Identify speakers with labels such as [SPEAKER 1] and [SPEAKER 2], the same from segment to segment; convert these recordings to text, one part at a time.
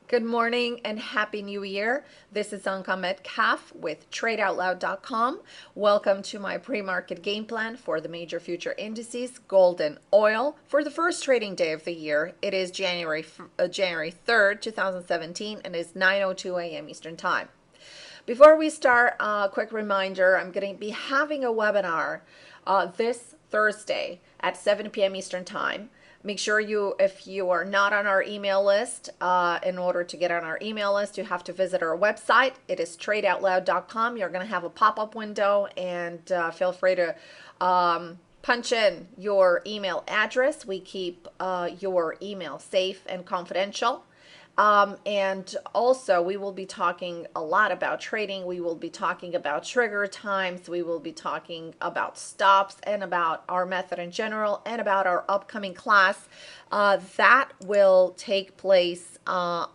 [SPEAKER 1] Good morning and Happy New Year. This is Anka Metcalf with TradeOutloud.com. Welcome to my pre-market game plan for the major future indices, gold and oil. For the first trading day of the year, it is January 3rd, 2017, and it's 9:02 a.m. Eastern Time. Before we start, a quick reminder, I'm going to be having a webinar this Thursday at 7 p.m. Eastern Time. Make sure if you are not on our email list, in order to get on our email list, you have to visit our website. It is tradeoutloud.com. You're going to have a pop-up window, and feel free to punch in your email address. We keep your email safe and confidential. And also, we will be talking a lot about trading. We will be talking about trigger times. We will be talking about stops and about our method in general and about our upcoming class that will take place that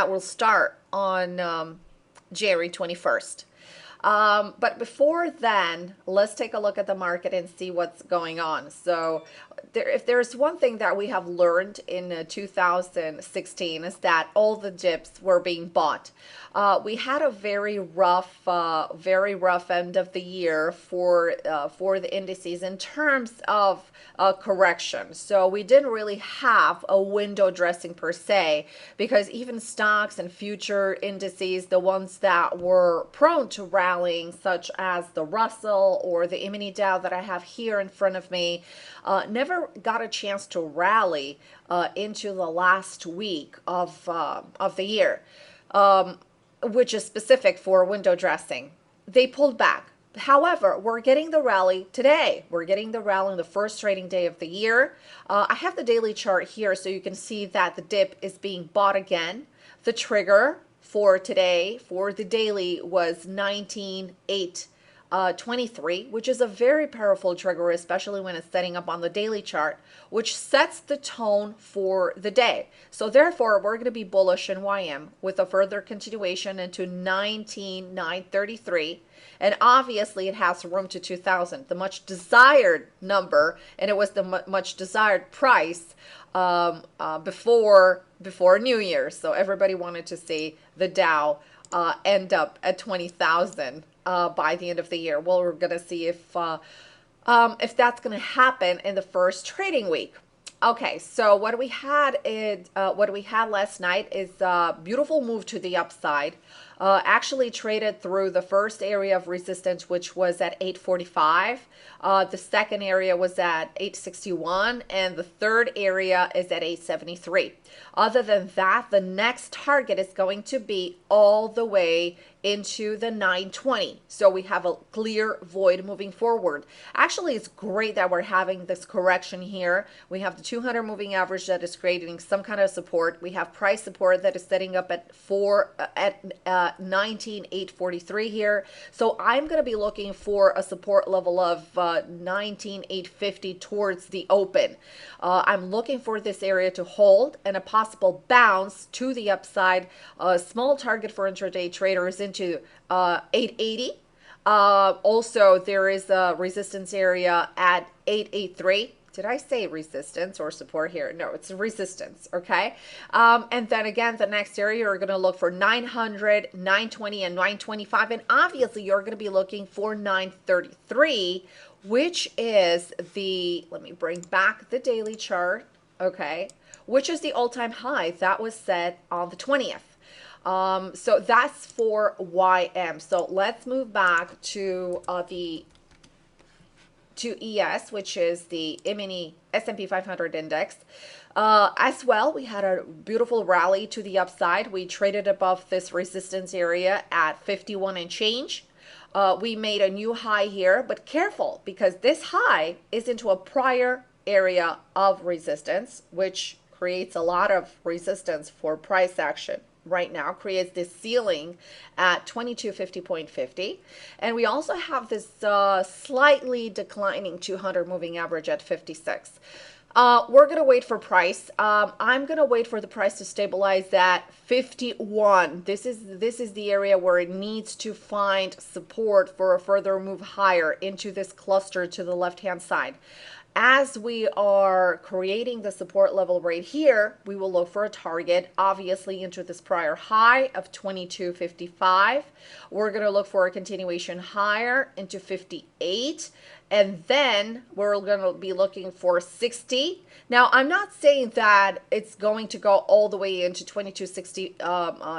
[SPEAKER 1] will start on January 21st. But before then, let's take a look at the market and see what's going on. So if there's one thing that we have learned in 2016 is that all the dips were being bought. We had a very rough end of the year for the indices in terms of correction. So we didn't really have a window dressing per se, because even stocks and future indices, the ones that were prone to rallying, such as the Russell or the mini Dow that I have here in front of me, never got a chance to rally into the last week of the year, which is specific for window dressing. They pulled back. However, we're getting the rally today. We're getting the rally on the first trading day of the year. I have the daily chart here so you can see that the dip is being bought again. The trigger for today for the daily was 19,823, which is a very powerful trigger, especially when it's setting up on the daily chart, which sets the tone for the day. So therefore, we're going to be bullish in YM with a further continuation into 19,933. And obviously, it has room to 2,000, the much desired number, and it was the much desired price before New Year. So everybody wanted to see the Dow end up at 20,000 by the end of the year. Well, we're going to see if that's going to happen in the first trading week. Okay, so what we had last night is a beautiful move to the upside. Actually traded through the first area of resistance, which was at 845. The second area was at 861, and the third area is at 873. Other than that, the next target is going to be all the way into the 920. So we have a clear void moving forward. Actually, it's great that we're having this correction here. We have the 200 moving average that is creating some kind of support. We have price support that is setting up at 19,843 here. So I'm going to be looking for a support level of 19,850 towards the open. I'm looking for this area to hold and a possible bounce to the upside. A small target for intraday traders into 880. Also, there is a resistance area at 883. Did I say resistance or support here? No, it's resistance, okay? And then again, the next area, you're going to look for 900, 920, and 925. And obviously, you're going to be looking for 933, which is let me bring back the daily chart, okay, which is the all-time high that was set on the 20th. So that's for YM. So let's move back to ES, which is the mini S&P 500 index. As well, we had a beautiful rally to the upside. We traded above this resistance area at 51 and change. We made a new high here, but careful, because this high is into a prior area of resistance, which creates a lot of resistance for price action. Right now creates this ceiling at 2250.50, and we also have this slightly declining 200 moving average at 56. We're going to wait for price. I'm going to wait for the price to stabilize at 51. This is the area where it needs to find support for a further move higher into this cluster to the left-hand side. as we are creating the support level right here, we will look for a target, obviously, into this prior high of 22.55. We're going to look for a continuation higher into 58. And then we're going to be looking for 60. Now, I'm not saying that it's going to go all the way into 2260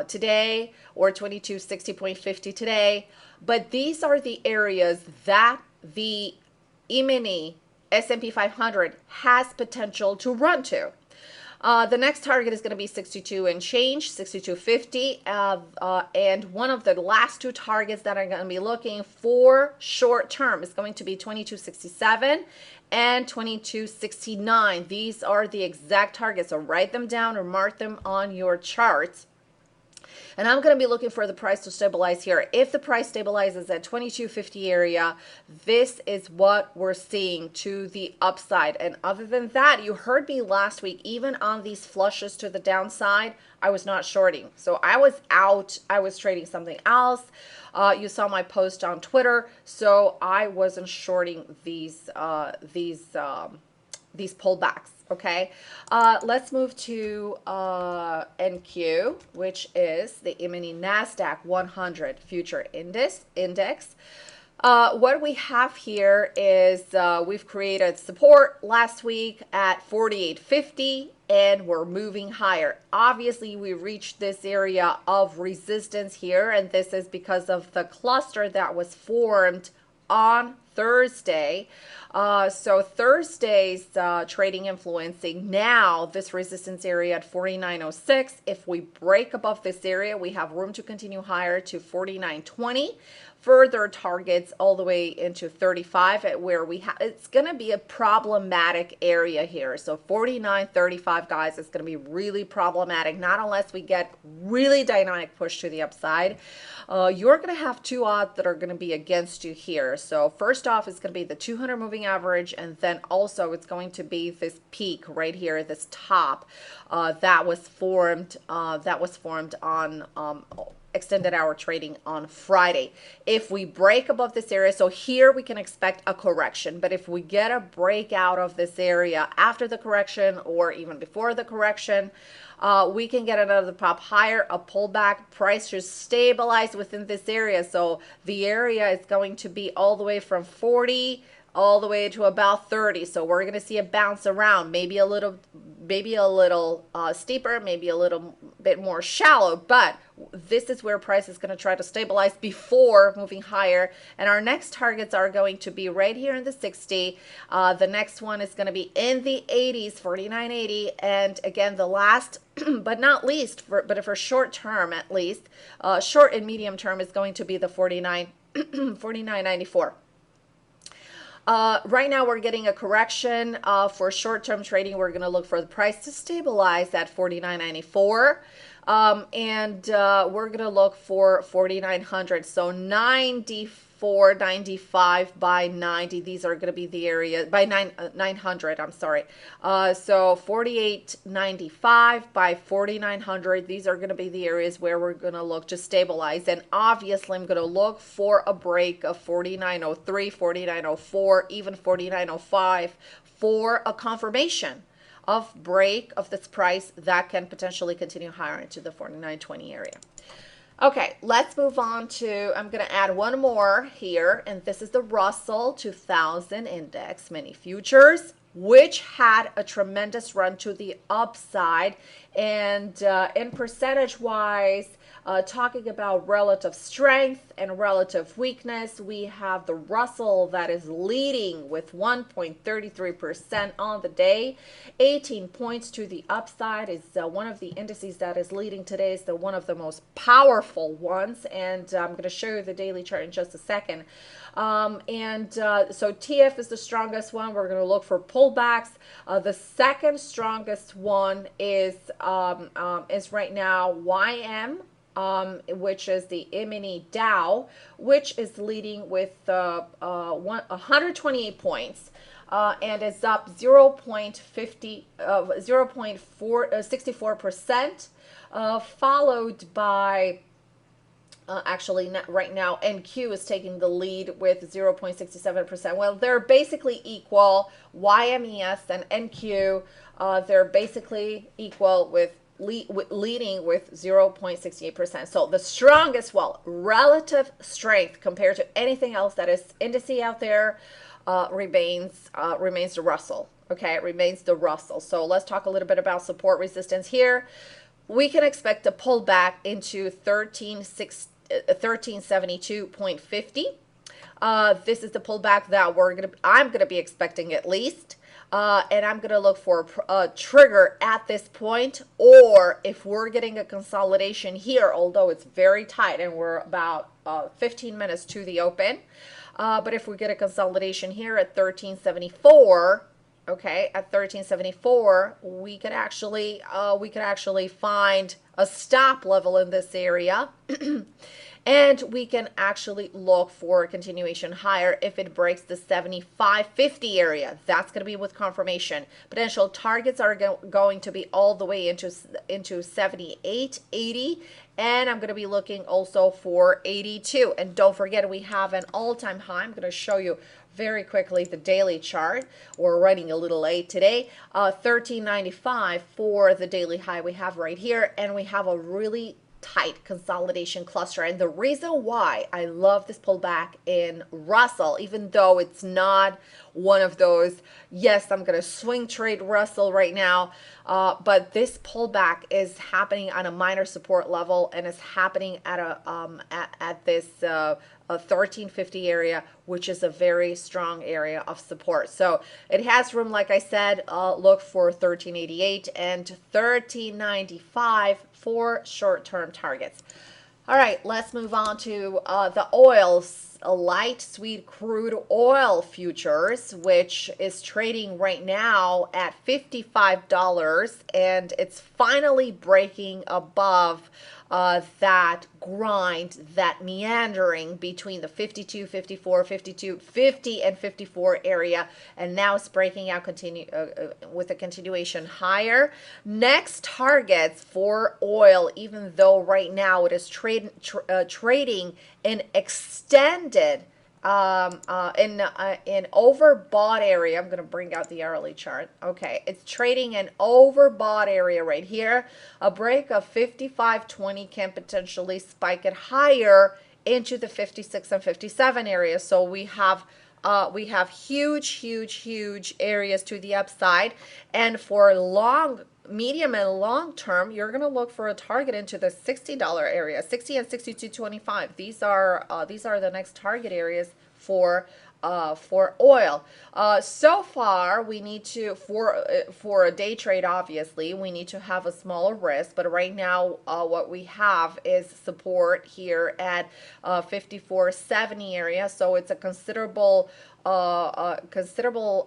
[SPEAKER 1] today or 2260.50 today, but these are the areas that the E-mini S&P 500 has potential to run to. The next target is going to be 62 and change, 62.50. And one of the last two targets that I'm going to be looking for short term is going to be 22.67 and 22.69. These are the exact targets, so write them down or mark them on your charts. And I'm going to be looking for the price to stabilize here. If the price stabilizes at 22.50 area, this is what we're seeing to the upside. And other than that, you heard me last week, even on these flushes to the downside, I was not shorting. So I was out. I was trading something else. You saw my post on Twitter. So I wasn't shorting these pullbacks. Okay, let's move to NQ, which is the E-mini NASDAQ 100 future index. What we have here is we've created support last week at 48.50 and we're moving higher. Obviously, we reached this area of resistance here, and this is because of the cluster that was formed on Thursday. So Thursday's trading influencing now this resistance area at 49.06. If we break above this area, we have room to continue higher to 49.20. Further targets all the way into 35 at where we have, it's going to be a problematic area here. So 49.35, guys, is going to be really problematic, not unless we get really dynamic push to the upside. You're going to have two odds that are going to be against you here. So first off, it's going to be the 200 moving average, and then also it's going to be this peak right here, this top that was formed on extended hour trading on Friday. If we break above this area, so here we can expect a correction, but if we get a breakout of this area after the correction or even before the correction, we can get another pop higher, a pullback. Price should stabilize within this area. So the area is going to be all the way from 40 all the way to about 30. So we're going to see a bounce around, maybe a little steeper, maybe a little bit more shallow, but this is where price is going to try to stabilize before moving higher. And our next targets are going to be right here in the 60. The next one is going to be in the 80s, 49.80. And again, the last but not least, but for short term at least, short and medium term is going to be the 49.94. Right now we're getting a correction for short-term trading. We're going to look for the price to stabilize at 49.94. And we're going to look for 4,900. So 94, 95 by 90. These are going to be the area by 900. I'm sorry. So 48.95 by 4,900. These are going to be the areas where we're going to look to stabilize. And obviously, I'm going to look for a break of 49.03, 49.04, even 49.05 for a confirmation of break of this price that can potentially continue higher into the 49.20 area. Okay, let's move on to, I'm going to add one more here, and this is the Russell 2000 Index Mini Futures, which had a tremendous run to the upside. And in percentage-wise, talking about relative strength and relative weakness, we have the Russell that is leading with 1.33% on the day. 18 points to the upside is one of the indices that is leading today. It's one of the most powerful ones, and I'm going to show you the daily chart in just a second. So TF is the strongest one. We're going to look for pullbacks. The second strongest one is right now YM. Which is the E-mini Dow, which is leading with 128 points and is up 0.64%, followed by Actually, right now, NQ is taking the lead with 0.67%. Well, they're basically equal. YMES and NQ, they're basically equal with leading with 0.68%. So the strongest, well, relative strength compared to anything else that is indice out there remains the Russell. Okay, it remains the Russell. So let's talk a little bit about support resistance here. We can expect a pullback into 1372.50. This is the pullback that I'm gonna be expecting at least. And I'm going to look for a trigger at this point, or if we're getting a consolidation here, although it's very tight and we're about 15 minutes to the open, but if we get a consolidation here at 1374, okay, at 1374, we could actually find a stop level in this area. And we can actually look for a continuation higher if it breaks the 75.50 area. That's going to be with confirmation. Potential targets are going to be all the way into 78.80. And I'm going to be looking also for 82. And don't forget, we have an all-time high. I'm going to show you very quickly the daily chart. We're running a little late today. 1395 for the daily high we have right here. And we have a really tight consolidation cluster. And the reason why I love this pullback in Russell, even though it's not one of those, yes, I'm going to swing trade Russell right now, but this pullback is happening on a minor support level and is happening at a at this 1350 area, which is a very strong area of support. So it has room, like I said, look for 1388 and 1395 for short-term targets. All right, let's move on to the oils. Light sweet crude oil futures, which is trading right now at $55, and it's finally breaking above that grind, that meandering between the 52, 54, 52, 50, and 54 area, and now it's breaking out with a continuation higher. Next targets for oil, even though right now it is trading in extended in overbought area. I'm going to bring out the hourly chart. Okay, it's trading in overbought area right here. A break of 55.20 can potentially spike it higher into the 56 and 57 area. So we have huge areas to the upside, and for medium and long term, you're going to look for a target into the $60 area, 60 and 62.25. These are the next target areas for oil. So far, we need to, for a day trade, obviously, we need to have a smaller risk. But right now, what we have is support here at 54.70 area. So it's a considerable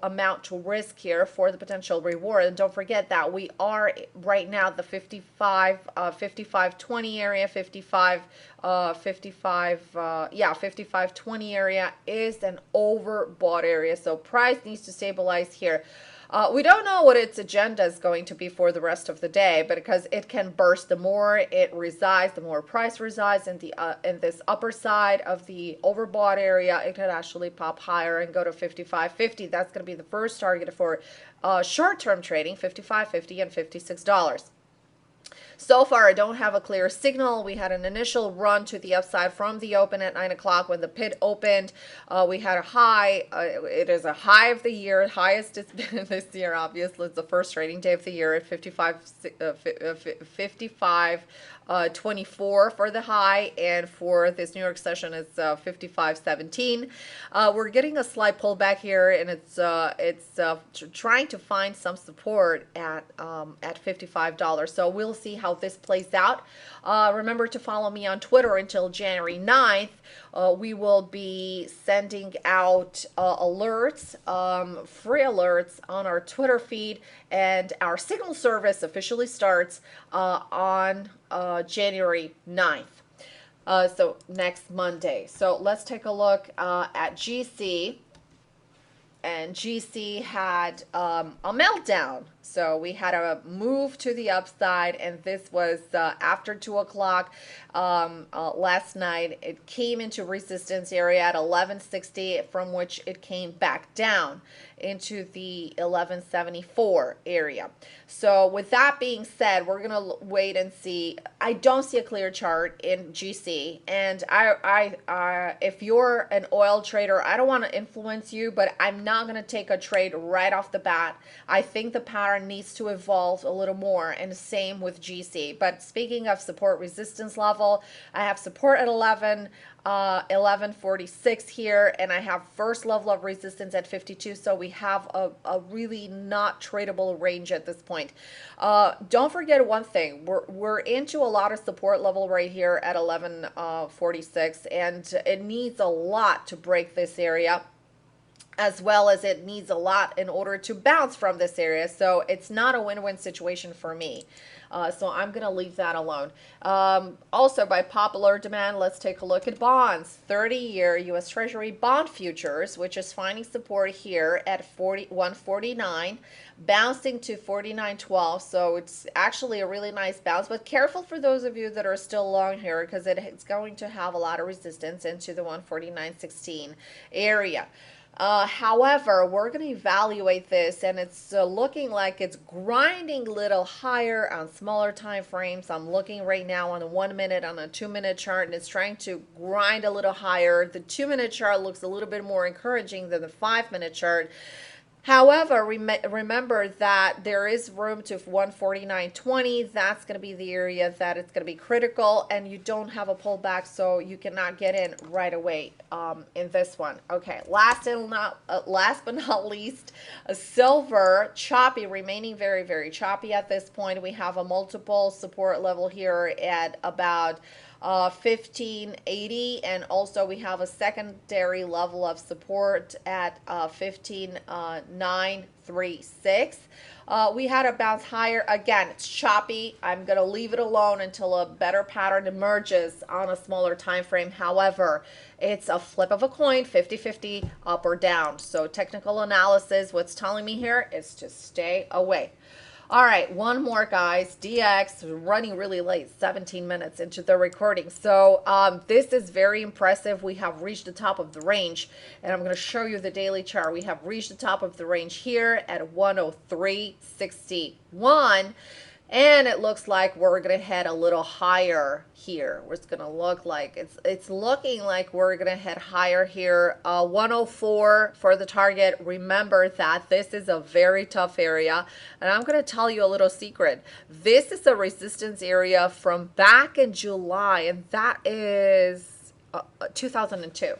[SPEAKER 1] amount to risk here for the potential reward. And don't forget that we are right now the 55.20 area, 55.20 area is an overbought area. So price needs to stabilize here. We don't know what its agenda is going to be for the rest of the day, but because it can burst, the more it resides, the more price resides in the in this upper side of the overbought area, it could actually pop higher and go to 55.50. That's going to be the first target for short-term trading, 55.50 and $56. So far, I don't have a clear signal. We had an initial run to the upside from the open at 9 o'clock when the pit opened. We had a high. It is a high of the year, highest it's been this year, obviously. It's the first trading day of the year at 55.24 for the high, and for this New York session, it's 55.17. We're getting a slight pullback here, and it's trying to find some support at $55. So we'll see how this plays out. Remember to follow me on Twitter until January 9th. We will be sending out alerts, free alerts on our Twitter feed, and our signal service officially starts on January 9th. So next Monday. So let's take a look at GC. And GC had a meltdown. So we had a move to the upside, and this was after 2 o'clock last night. It came into resistance area at 1160, from which it came back down into the 1174 area. So with that being said, we're gonna wait and see. I don't see a clear chart in GC, and if you're an oil trader, I don't want to influence you, but I'm not gonna take a trade right off the bat. I think the pattern needs to evolve a little more, and same with GC. But speaking of support resistance level, I have support at 1146 here, and I have first level of resistance at 52. So we have a really not tradable range at this point. Don't forget one thing. We're into a lot of support level right here at 1146, and it needs a lot to break this area, as well as it needs a lot in order to bounce from this area. So it's not a win-win situation for me. So I'm going to leave that alone. Also, by popular demand, let's take a look at bonds. 30-year U.S. Treasury bond futures, which is finding support here at 149, bouncing to 49.12. So it's actually a really nice bounce, but careful for those of you that are still long here, because it's going to have a lot of resistance into the 149.16 area. However, we're going to evaluate this, and it's looking like it's grinding a little higher on smaller time frames. I'm looking right now on the 1 minute, on a 2 minute chart, and it's trying to grind a little higher. The 2 minute chart looks a little bit more encouraging than the 5 minute chart. However, remember that there is room to 149.20. That's going to be the area that it's going to be critical, and you don't have a pullback, so you cannot get in right away in this one. Okay, last but not least, silver, choppy, remaining very, very choppy at this point. We have a multiple support level here at about 1580, and also we have a secondary level of support at 15936. We had a bounce higher. Again, it's choppy. I'm going to leave it alone until a better pattern emerges on a smaller time frame. However, it's a flip of a coin, 50-50, up or down. So technical analysis, what's telling me here is to stay away. All right, one more, guys. DX running really late, 17 minutes into the recording. So this is very impressive. We have reached the top of the range, and I'm going to show you the daily chart. We have reached the top of the range here at 103.61. And it looks like we're going to head a little higher here. It's going to look like it's looking like we're going to head higher here. 104 for the target. Remember that this is a very tough area. And I'm going to tell you a little secret. This is a resistance area from back in July, and that is 2002.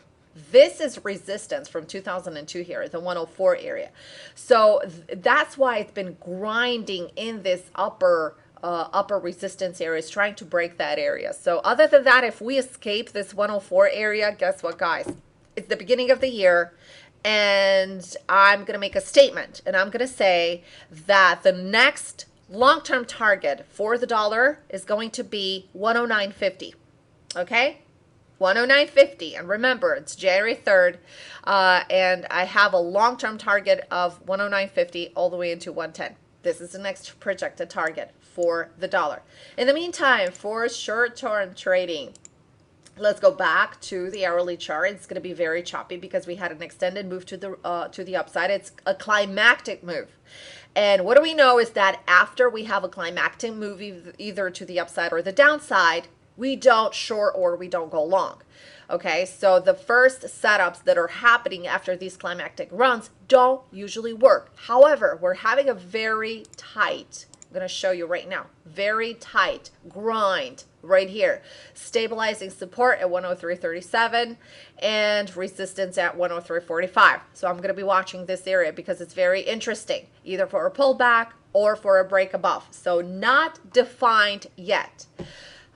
[SPEAKER 1] This is resistance from 2002 here, the 104 area. So that's why it's been grinding in this upper resistance area. It's trying to break that area. So other than that, if we escape this 104 area, guess what, guys? It's the beginning of the year, and I'm going to make a statement, and I'm going to say that the next long-term target for the dollar is going to be 109.50. Okay? 109.50, and remember, it's January 3rd, and I have a long-term target of 109.50 all the way into 110. This is the next projected target for the dollar. In the meantime, for short-term trading, let's go back to the hourly chart. It's going to be very choppy because we had an extended move to the upside. It's a climactic move. And what do we know is that after we have a climactic move either to the upside or the downside, we don't short or we don't go long. Okay, so the first setups that are happening after these climactic runs don't usually work. However, we're having a very tight, I'm going to show you right now, very tight grind right here. Stabilizing support at 103.37 and resistance at 103.45. So I'm going to be watching this area because it's very interesting, either for a pullback or for a break above. So not defined yet.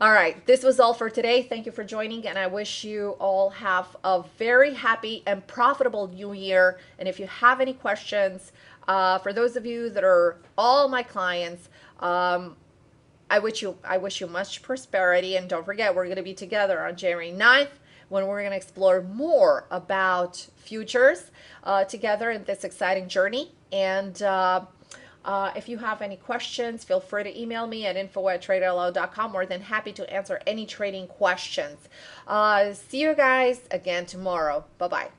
[SPEAKER 1] All right, this was all for today. Thank you for joining, and I wish you all have a very happy and profitable new year. And if you have any questions, for those of you that are all my clients, I wish you much prosperity. And don't forget, we're going to be together on January 9th when we're going to explore more about futures together in this exciting journey. And If you have any questions, feel free to email me at info@tradeoutloud.com. More than happy to answer any trading questions. See you guys again tomorrow. Bye-bye.